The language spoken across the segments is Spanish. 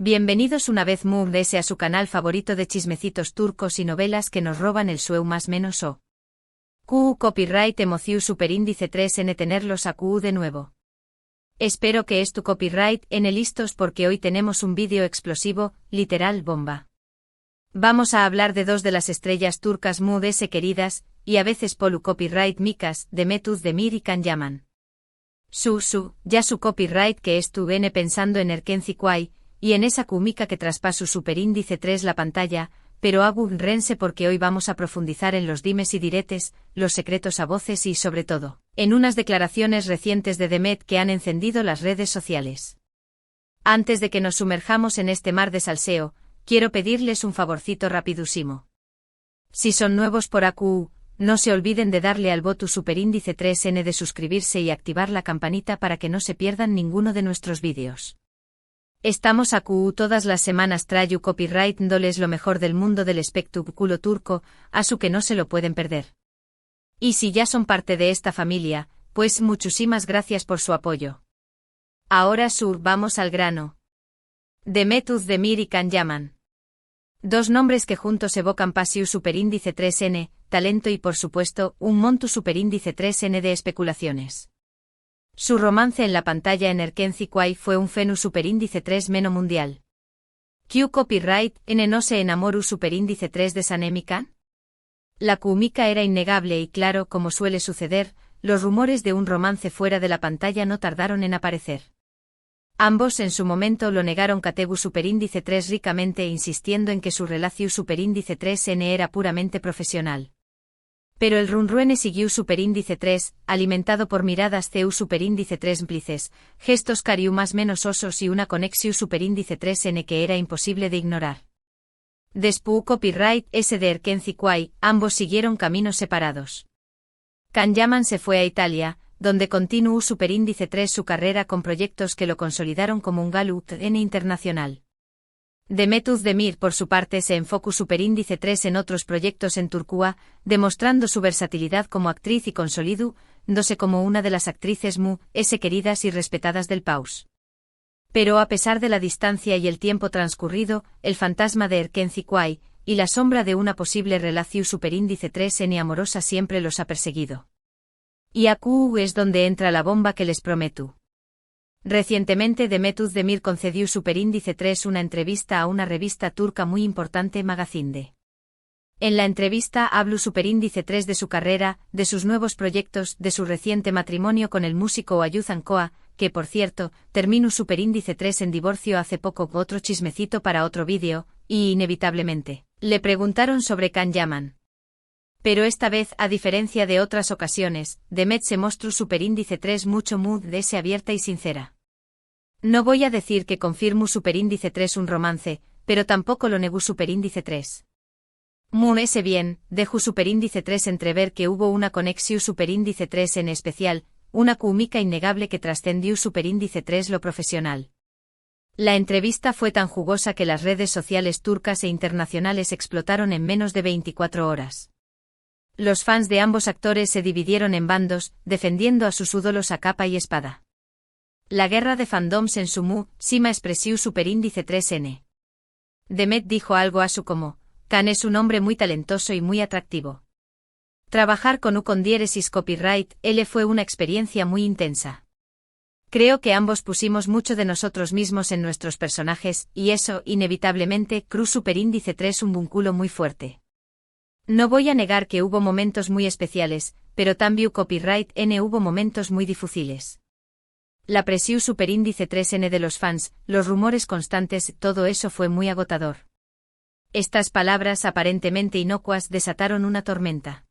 Bienvenidos una vez más a su canal favorito de chismecitos turcos y novelas que nos roban el sueu más menos o. QU Copyright Emociu Superíndice 3N tenerlos a QU de nuevo. Espero que es tu copyright N listos porque hoy tenemos un vídeo explosivo, literal bomba. Vamos a hablar de dos de las estrellas turcas S queridas, y a veces polu copyright micas, Demet Özdemir y Can Yaman. Ya su copyright que es tu N pensando en Erkenci Kuay, y en esa kumica que traspasu superíndice 3 la pantalla, pero hago un rense porque hoy vamos a profundizar en los dimes y diretes, los secretos a voces y sobre todo, en unas declaraciones recientes de Demet que han encendido las redes sociales. Antes de que nos sumerjamos en este mar de salseo, quiero pedirles un favorcito rapidísimo. Si son nuevos por AQU, no se olviden de darle al botón superíndice 3N de suscribirse y activar la campanita para que no se pierdan ninguno de nuestros vídeos. Estamos a QU todas las semanas trayu copyright doles lo mejor del mundo del espectáculo turco, a su que no se lo pueden perder. Y si ya son parte de esta familia, pues muchísimas gracias por su apoyo. Ahora vamos al grano. Demet Özdemir y Can Yaman. Dos nombres que juntos evocan pasiu superíndice 3N, talento y por supuesto, un montu superíndice 3N de especulaciones. Su romance en la pantalla en Erkenci Kuay fue un fenu superíndice 3 meno mundial. ¿Q copyright N no se enamoru superíndice 3 de Sanemican? La kumica era innegable y claro, como suele suceder, los rumores de un romance fuera de la pantalla no tardaron en aparecer. Ambos en su momento lo negaron Katebu superíndice 3 ricamente insistiendo en que su relación superíndice 3N era puramente profesional. Pero el runruene siguió superíndice 3, alimentado por miradas CU superíndice 3 implices, gestos cariu más menos osos y una conexión superíndice 3N que era imposible de ignorar. Después copyright S de Erkenci Kuay, ambos siguieron caminos separados. Can Yaman se fue a Italia, donde continuó superíndice 3 su carrera con proyectos que lo consolidaron como un galut N internacional. Demet Özdemir por su parte se enfocó superíndice 3 en otros proyectos en Turquía, demostrando su versatilidad como actriz y consolidándose como una de las actrices S queridas y respetadas del país. Pero a pesar de la distancia y el tiempo transcurrido, el fantasma de Erkenci Kuay, y la sombra de una posible relación superíndice 3N amorosa siempre los ha perseguido. Y AQU es donde entra la bomba que les prometo. Recientemente Demet Özdemir concedió superíndice 3 una entrevista a una revista turca muy importante Magazinde. En la entrevista habló superíndice 3 de su carrera, de sus nuevos proyectos, de su reciente matrimonio con el músico Ayuzan Koa, que por cierto, terminó superíndice 3 en divorcio hace poco, otro chismecito para otro vídeo, y inevitablemente, le preguntaron sobre Can Yaman. Pero esta vez, a diferencia de otras ocasiones, Demet se mostró superíndice 3 mucho S abierta y sincera. No voy a decir que confirmó superíndice 3 un romance, pero tampoco lo negó superíndice 3. S bien, dejó superíndice 3 entrever que hubo una conexión superíndice 3 en especial, una kumica innegable que trascendió superíndice 3 lo profesional. La entrevista fue tan jugosa que las redes sociales turcas e internacionales explotaron en menos de 24 horas. Los fans de ambos actores se dividieron en bandos, defendiendo a sus ídolos a capa y espada. La guerra de fandoms en su sima expresiu superíndice 3N. Demet dijo algo a su como, Can es un hombre muy talentoso y muy atractivo. Trabajar con con diéresis copyright L fue una experiencia muy intensa. Creo que ambos pusimos mucho de nosotros mismos en nuestros personajes, y eso, inevitablemente, cru superíndice 3 un vínculo muy fuerte. No voy a negar que hubo momentos muy especiales, pero también copyright N hubo momentos muy difíciles. La presión superíndice 3N de los fans, los rumores constantes, todo eso fue muy agotador. Estas palabras aparentemente inocuas desataron una tormenta.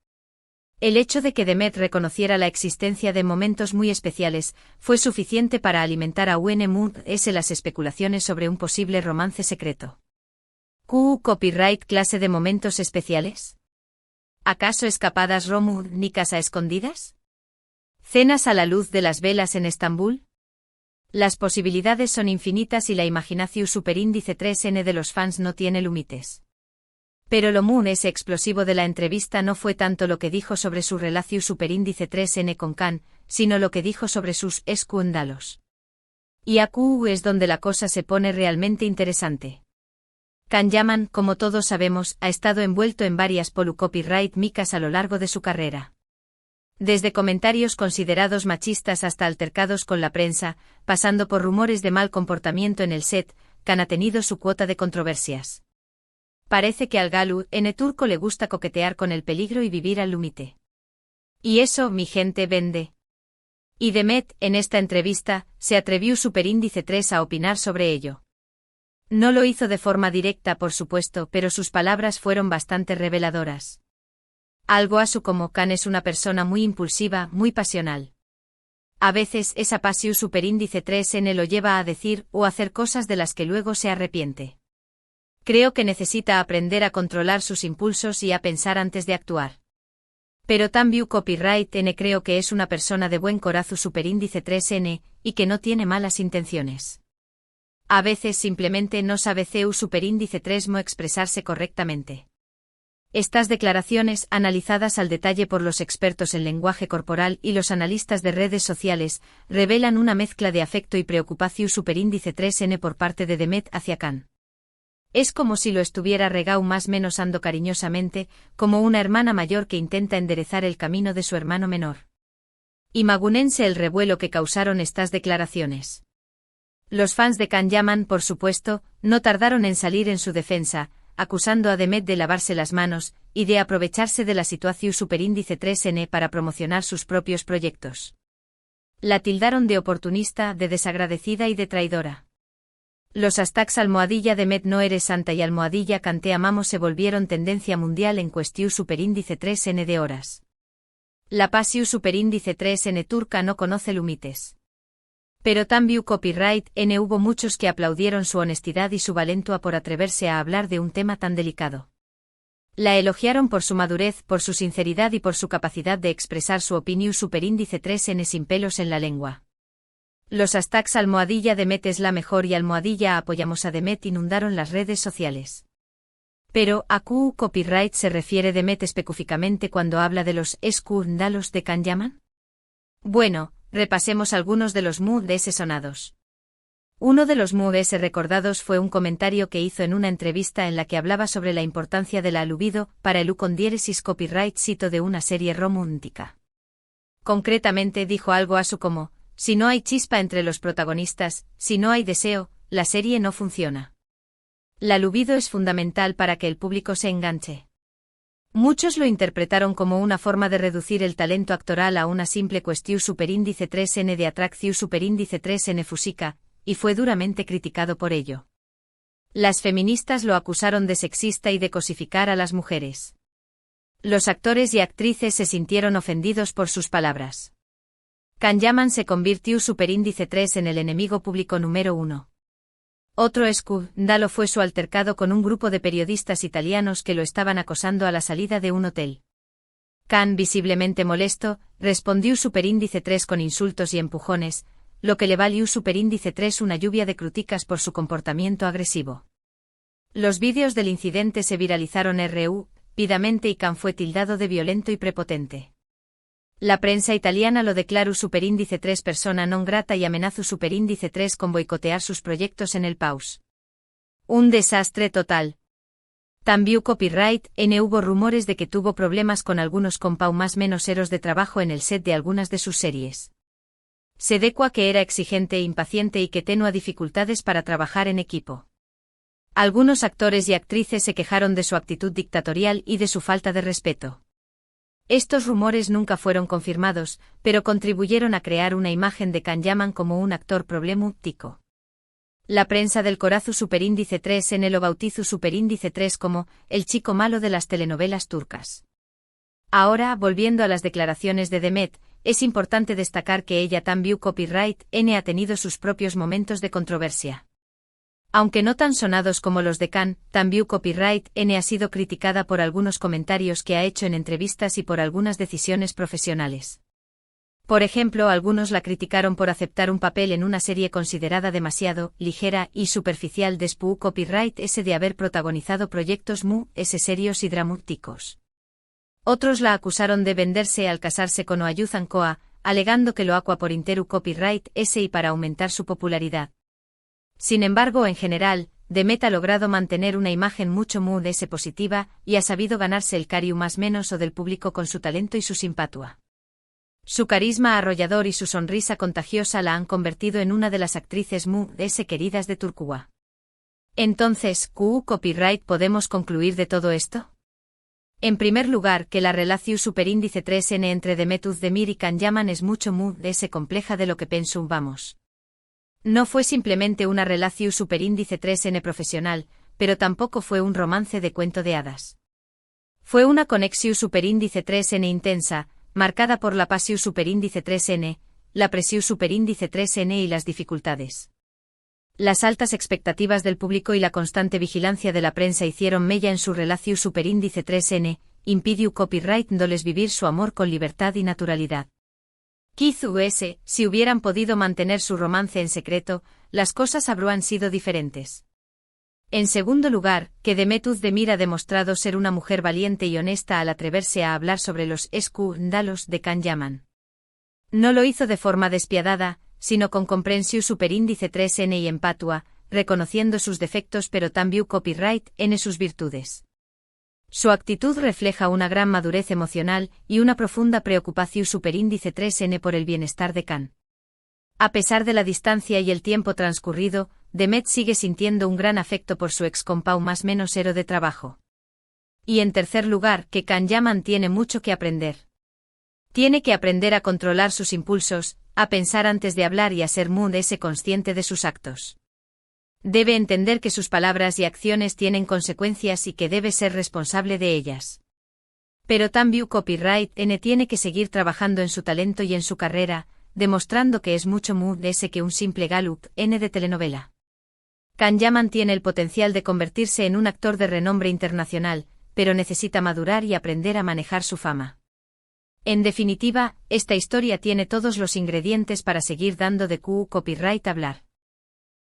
El hecho de que Demet reconociera la existencia de momentos muy especiales fue suficiente para alimentar a S las especulaciones sobre un posible romance secreto. ¿QU copyright clase de momentos especiales? ¿Acaso escapadas románicas a escondidas? ¿Cenas a la luz de las velas en Estambul? Las posibilidades son infinitas y la imaginación superíndice 3N de los fans no tiene límites. Pero lo ese explosivo de la entrevista no fue tanto lo que dijo sobre su relación superíndice 3N con Can, sino lo que dijo sobre sus escándalos. Y aquí es donde la cosa se pone realmente interesante. Can Yaman, como todos sabemos, ha estado envuelto en varias copyright micas a lo largo de su carrera. Desde comentarios considerados machistas hasta altercados con la prensa, pasando por rumores de mal comportamiento en el set, Can ha tenido su cuota de controversias. Parece que al Galu, turco le gusta coquetear con el peligro y vivir al límite. Y eso, mi gente, vende. Y Demet, en esta entrevista, se atrevió Superíndice 3 a opinar sobre ello. No lo hizo de forma directa, por supuesto, pero sus palabras fueron bastante reveladoras. Algo así como Can es una persona muy impulsiva, muy pasional. A veces esa pasión Superíndice 3N lo lleva a decir o hacer cosas de las que luego se arrepiente. Creo que necesita aprender a controlar sus impulsos y a pensar antes de actuar. Pero también Copyright N creo que es una persona de buen corazón Superíndice 3N, y que no tiene malas intenciones. A veces simplemente no sabe Superíndice 3 mo expresarse correctamente. Estas declaraciones, analizadas al detalle por los expertos en lenguaje corporal y los analistas de redes sociales, revelan una mezcla de afecto y preocupación Superíndice 3N por parte de Demet hacia Can. Es como si lo estuviera regao más menos ando cariñosamente, como una hermana mayor que intenta enderezar el camino de su hermano menor. Imagúnense el revuelo que causaron estas declaraciones. Los fans de Can Yaman, por supuesto, no tardaron en salir en su defensa, acusando a Demet de lavarse las manos, y de aprovecharse de la situación Superíndice 3N para promocionar sus propios proyectos. La tildaron de oportunista, de desagradecida y de traidora. Los hashtags _Demet no eres santa y _Can te amamos se volvieron tendencia mundial en cuestión Superíndice 3N de horas. La pasión Superíndice 3N turca no conoce límites. Pero también Copyright N hubo muchos que aplaudieron su honestidad y su valentua por atreverse a hablar de un tema tan delicado. La elogiaron por su madurez, por su sinceridad y por su capacidad de expresar su opinión Superíndice 3N sin pelos en la lengua. Los hashtags _Demet es la mejor y _apoyamos a Demet inundaron las redes sociales. Pero, ¿a qué copyright se refiere Demet específicamente cuando habla de los escándalos de Can Yaman? Bueno, repasemos algunos de los moods sonados. Uno de los moods recordados fue un comentario que hizo en una entrevista en la que hablaba sobre la importancia de la libido para el con diéresis copyright cito de una serie romántica. Concretamente dijo algo así como, si no hay chispa entre los protagonistas, si no hay deseo, la serie no funciona. La libido es fundamental para que el público se enganche. Muchos lo interpretaron como una forma de reducir el talento actoral a una simple cuestión Superíndice 3N de atracción Superíndice 3N fúsica, y fue duramente criticado por ello. Las feministas lo acusaron de sexista y de cosificar a las mujeres. Los actores y actrices se sintieron ofendidos por sus palabras. Can Yaman se convirtió Superíndice 3 en el enemigo público número 1. Otro escándalo fue su altercado con un grupo de periodistas italianos que lo estaban acosando a la salida de un hotel. Can, visiblemente molesto, respondió Superíndice 3 con insultos y empujones, lo que le valió Superíndice 3 una lluvia de críticas por su comportamiento agresivo. Los vídeos del incidente se viralizaron rápidamente y Can fue tildado de violento y prepotente. La prensa italiana lo declaró Superíndice 3 persona non grata y amenazó Superíndice 3 con boicotear sus proyectos en el país. Un desastre total. También Copyright N hubo rumores de que tuvo problemas con algunos compau más menos eros de trabajo en el set de algunas de sus series. Se decua que era exigente e impaciente y que tenía dificultades para trabajar en equipo. Algunos actores y actrices se quejaron de su actitud dictatorial y de su falta de respeto. Estos rumores nunca fueron confirmados, pero contribuyeron a crear una imagen de Can Yaman como un actor problemático. La prensa del corazón Superíndice 3N lo bautizó Superíndice 3 como el chico malo de las telenovelas turcas. Ahora, volviendo a las declaraciones de Demet, es importante destacar que ella también Copyright N ha tenido sus propios momentos de controversia. Aunque no tan sonados como los de Can, también Copyright N ha sido criticada por algunos comentarios que ha hecho en entrevistas y por algunas decisiones profesionales. Por ejemplo, algunos la criticaron por aceptar un papel en una serie considerada demasiado ligera y superficial después Copyright S de haber protagonizado proyectos serios y dramáticos. Otros la acusaron de venderse al casarse con Oyuzhan Koa, alegando que lo aqua por interu copyright S y para aumentar su popularidad. Sin embargo, en general, Demet ha logrado mantener una imagen mucho mood S positiva y ha sabido ganarse el cariu más menos o del público con su talento y su simpatua. Su carisma arrollador y su sonrisa contagiosa la han convertido en una de las actrices mood S queridas de Turquía. Entonces, ¿qué copyright podemos concluir de todo esto? En primer lugar, que la relación superíndice 3n entre Demet Özdemir y Can Yaman es mucho mood S compleja de lo que pensábamos. No fue simplemente una relación superíndice 3n profesional, pero tampoco fue un romance de cuento de hadas. Fue una conexión superíndice 3n intensa, marcada por la pasión superíndice 3n, la presión superíndice 3n y las dificultades. Las altas expectativas del público y la constante vigilancia de la prensa hicieron mella en su relación superíndice 3n, impidió copyright-doles vivir su amor con libertad y naturalidad. Quizás, si hubieran podido mantener su romance en secreto, las cosas habrían sido diferentes. En segundo lugar, que Demet Özdemir ha demostrado ser una mujer valiente y honesta al atreverse a hablar sobre los escándalos de Can Yaman. No lo hizo de forma despiadada, sino con comprensión superíndice 3n y empatua, reconociendo sus defectos pero también copyright en sus virtudes. Su actitud refleja una gran madurez emocional y una profunda preocupación superíndice 3n por el bienestar de Can. A pesar de la distancia y el tiempo transcurrido, Demet sigue sintiendo un gran afecto por su ex compau más menos ero de trabajo. Y en tercer lugar, que Can Yaman tiene mucho que aprender. Tiene que aprender a controlar sus impulsos, a pensar antes de hablar y a ser mood S consciente de sus actos. Debe entender que sus palabras y acciones tienen consecuencias y que debe ser responsable de ellas. Pero también copyright N tiene que seguir trabajando en su talento y en su carrera, demostrando que es mucho mood S que un simple Gallup N de telenovela. Can Yaman tiene el potencial de convertirse en un actor de renombre internacional, pero necesita madurar y aprender a manejar su fama. En definitiva, esta historia tiene todos los ingredientes para seguir dando de copyright hablar.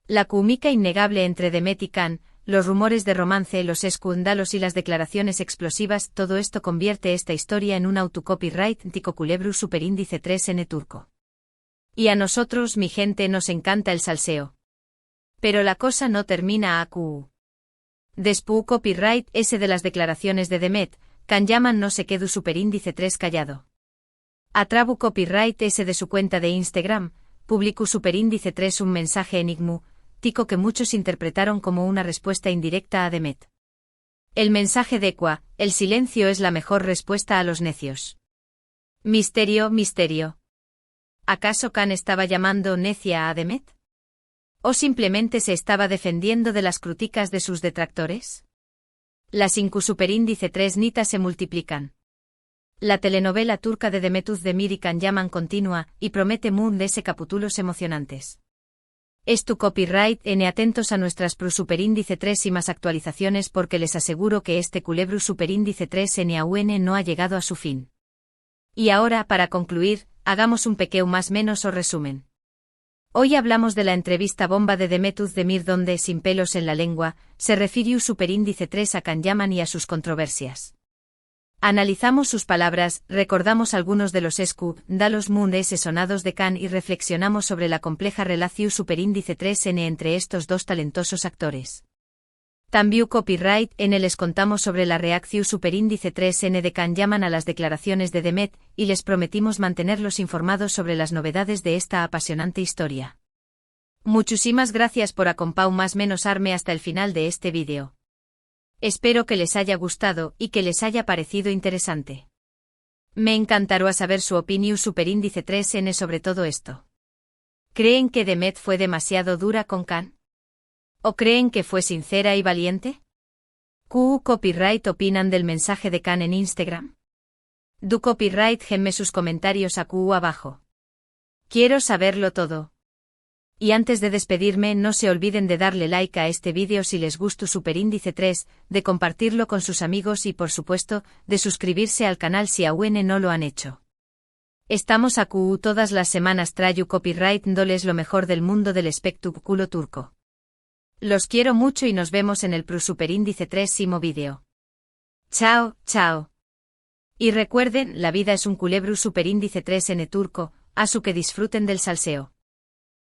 La química innegable entre Demet y Can, los rumores de romance, los escándalos y las declaraciones explosivas, todo esto convierte esta historia en un autocopyright tico culebru superíndice 3n turco. Y a nosotros, mi gente, nos encanta el salseo. Pero la cosa no termina a Después copyright S de las declaraciones de Demet, Can Yaman no se quedó superíndice 3 callado. Atrabu copyright S de su cuenta de Instagram, publicó superíndice 3 un mensaje enigma, tico que muchos interpretaron como una respuesta indirecta a Demet. El mensaje decua, el silencio es la mejor respuesta a los necios. Misterio, misterio. ¿Acaso Can estaba llamando necia a Demet? ¿O simplemente se estaba defendiendo de las críticas de sus detractores? Las superíndice 3 nitas se multiplican. La telenovela turca de Demet Özdemir y Can Yaman continúa y promete mood S capítulos emocionantes. Es tu copyright N atentos a nuestras superíndice 3 y más actualizaciones porque les aseguro que este culebru superíndice 3 N aún no ha llegado a su fin. Y ahora, para concluir, hagamos un pequeño más menos o resumen. Hoy hablamos de la entrevista bomba de Demet Özdemir donde, sin pelos en la lengua, se refirió superíndice 3 a Can Yaman y a sus controversias. Analizamos sus palabras, recordamos algunos de los escándalos mood S sonados de Can y reflexionamos sobre la compleja relación superíndice 3n entre estos dos talentosos actores. También copyright N les contamos sobre la reacción superíndice 3n de Can Yaman a las declaraciones de Demet y les prometimos mantenerlos informados sobre las novedades de esta apasionante historia. Muchísimas gracias por acompañarme hasta el final de este vídeo. Espero que les haya gustado y que les haya parecido interesante. Me encantará saber su opinión superíndice 3n sobre todo esto. ¿Creen que Demet fue demasiado dura con Can? ¿O creen que fue sincera y valiente? ¿Qué copyright opinan del mensaje de Can en Instagram? Du copyright gemme sus comentarios abajo. Quiero saberlo todo. Y antes de despedirme no se olviden de darle like a este vídeo si les gustó superíndice 3, de compartirlo con sus amigos y por supuesto, de suscribirse al canal si aún no lo han hecho. Estamos todas las semanas trayu copyright doles lo mejor del mundo del espectáculo turco. Los quiero mucho y nos vemos en el superíndice 3 vídeo. Chao, chao. Y recuerden, la vida es un culebru superíndice 3n turco, A su que disfruten del salseo.